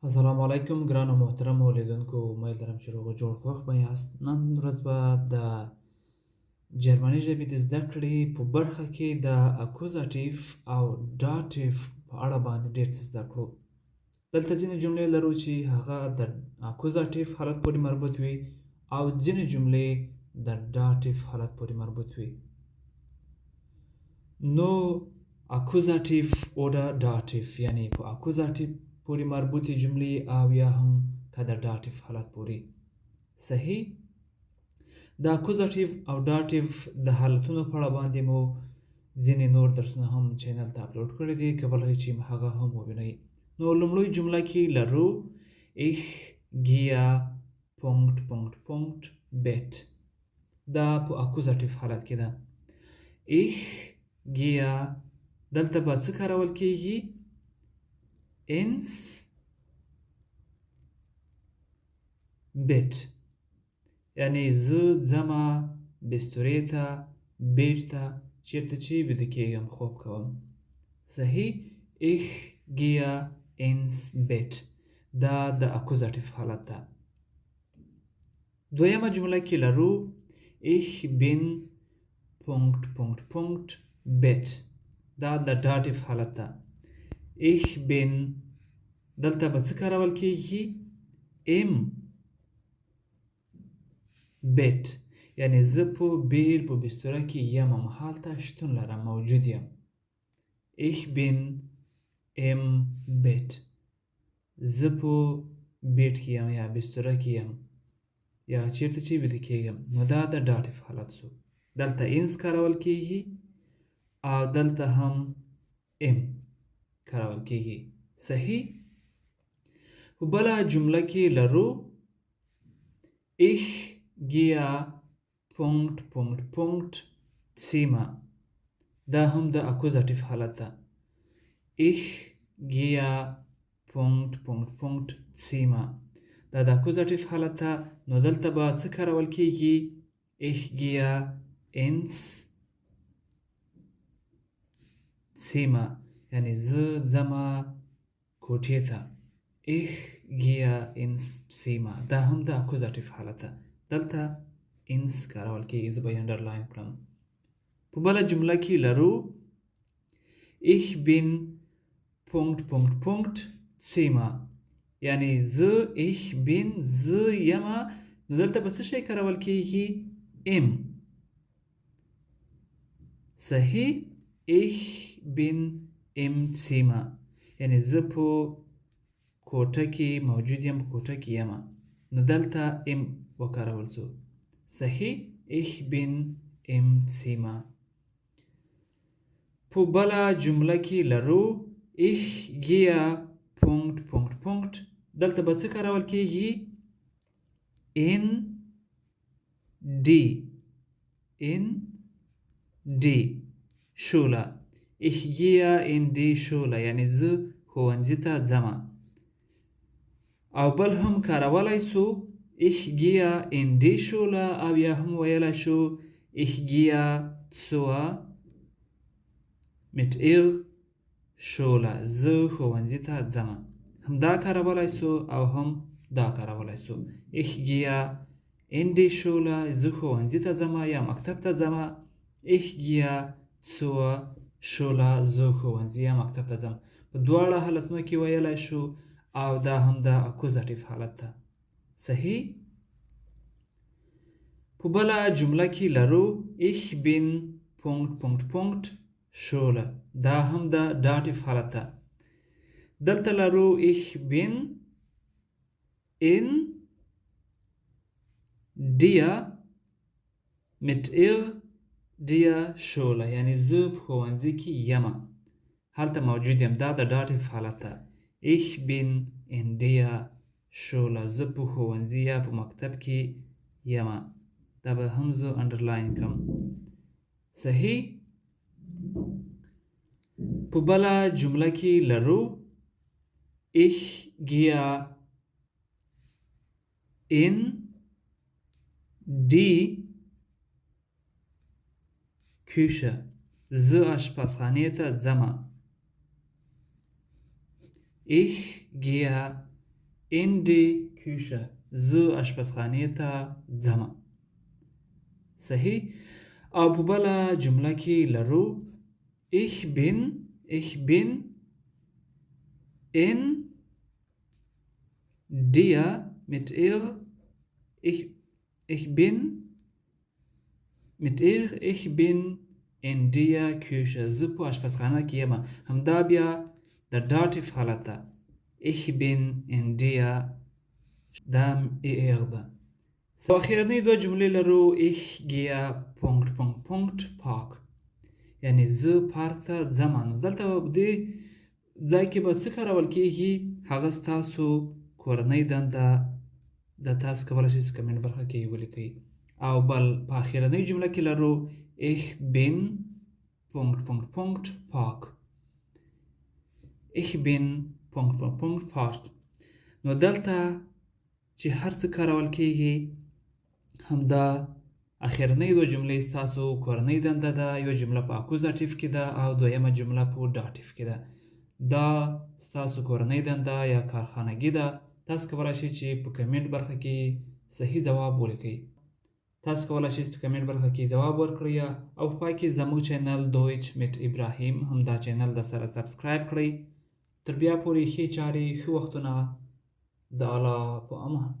السلام علیکم ګرانو محترمو اولیدونکو، امید لرم چې روغ او جوړ خوښ به یاست. نن ورځ به د جرمني ژبې د زده کړې په برخه کې د اکوزاتیف او داتیف په اړه باندې ډېر څه زده کړو. دلته ځینې جملې لرو چې هغه د اکوزاتیف حالت پورې مربوط وي او ځینې جملې د داتیف حالت پورې مربوط وي. نو اکوزاتیف oder داتیف یعنی په اکوزاتیف پورې مربوطې جملې او یا هم که د داتیف حالت پورې. صحیح. د اکوزاتیف او داتیف د حالتونو په اړه باندې مو ځینې نور درسونه هم چینل ته اپلوډ کړي دي، کولی چې هغه هم ووینئ. نو لومړۍ جمله کې لرو ich gehe پونکټ پونکټ پونکټ بیت. دا په اکوزاتیف حالت کې ده. ich gehe دلته به څه کارول کیږي؟ ins bett، یعنی زه ځمه بسترې ته، بیت ته، چیرته چې ویده کیږم، خوب کوم. صحیح. ich gehe ins bett، دا د اکوزاتیف حالت ده. دویمه جمله کې لرو ich bin پونکټ پونکټ پونکټ bett، دا د داتیف حالت ده. ich bin دلته به څه کارول کیږي؟ im bett، یعنی زه په بستره کې یم، هلته شتون لرم، موجود یم. ich bin im bett، زه په بیت کې یم یا بستره کې یم یا چیرته چې ویده کیږم. نو دا د داتیف حالت شو. دلته انس کارول کیږي او دلته هم ام کارول کیږي. صحیح. په بله جمله کې لرو ich gehe پونکټ پونکټ پونکټ سیما، دا هم د اکوزاتیف حالت ده. ich gehe پونکټ پونکټ پونکټ سیما، دا د اکوزاتیف حالت ده. نو دلته به څه کارول کیږي؟ ich gehe ins سیما، یعنی زه ځمه کوټې ته. ich gehe ins سیما، دا هم د اکوزاتیف حالت ده. دلته انس کارول کیږي، زه به یې انډرلاین کړم. په بله جمله کې لرو ich bin پونکټ پونکټ پونکټ سیما، یعنی ich bin زه یمه. نو دلته به څه شی کارول کیږي؟ ام. صحیح. ich bin im Zimmer، یعنی زه په کوټه کې موجود یم، په کوټه کې یمه. نو دلته ام وکارول شو. صحیح. ich bin im Zimmer. په بله جمله کې لرو ich gehe پونکټ پونکټ پونکټ، دلته به څه کارول کیږي؟ in die، in die Schule، ich gehe in die Schule، یعنی زه ښوونځي ته ځمه. او بل هم کارولای سو ich gehe in die Schule، او یا هم ویلای شو ich gehe zur mit ihr Schule، زه ښوونځي ته ځمه. هم دا کارولای سو او هم دا کارولای سو. ich gehe in die Schule، زه ښوونځي ته ځمه یا مکتب ته ځمه. ich gehe zur Schule، زه ښوونځي یا مکتب ته ځم. په دواړه حالتونو کې ویلای شو او دا هم د اکوزاتیف حالت ده. صحیح. په بله جمله کې لرو ich bin پونکټ پونکټ پونکټ Schule، دا هم د داتیف حالت ده. دلته لرو ich bin in dir mit ihr der Schule، یعنی زه په ښوونځي کې یمه، هلته موجود یم، دا د داتیف حالت ده. ich bin in der Schule، زه په ښوونځي یا په مکتب کې یمه. دا به هم زه انډرلاین کړم. صحیح. په بله جمله کې لرو ich gehe in die Küche، زه اشپزخانې ته ځمه. ich gehe in die Küche. زه اشپزخانې ته ځمه. صحیح. او په بله جمله کې لرو ich bin in der mit ihr ich bin in der Küche. زه په اشپزخانه کې یم. همدا بیا د داتیف حالت ده. ich bin in der دا er ده. سو اخیرنی دو جملې لرو ich gehe ... park. یعنی زه پارک ته ځم. نو دلته دې ځای کې به څه کارول کېږي؟ هغه ستاسو کورنۍ دنده ده. تاسو کولی شئ په کمنټ برخه کې ولیکئ. او بل په اخیرنۍ جمله کې لرو ich bin ... park. ich bin ... park. نو دلته چې هر څه کارول کېږي همدا اخیرنۍ دو جملې ستاسو کورنۍ دنده ده. یو جمله په اکوزاتیف کې ده او دویمه جمله په داتیف کې ده. دا ستاسو کورنۍ دنده یا کارخانګي ده. تاسو کولی شئ چې په کمنټ برخه کې صحیح ځواب ولیکئ. تاسو کولی شئ په کمنټ برخه کې ځواب ورکړئ او په پای کې زموږ چینل دویچ میت ابراهیم همدا چینل د سره سبسکرایب کړئ. تر بیا پورې ښې چارې ښه وختونه د الله په امان.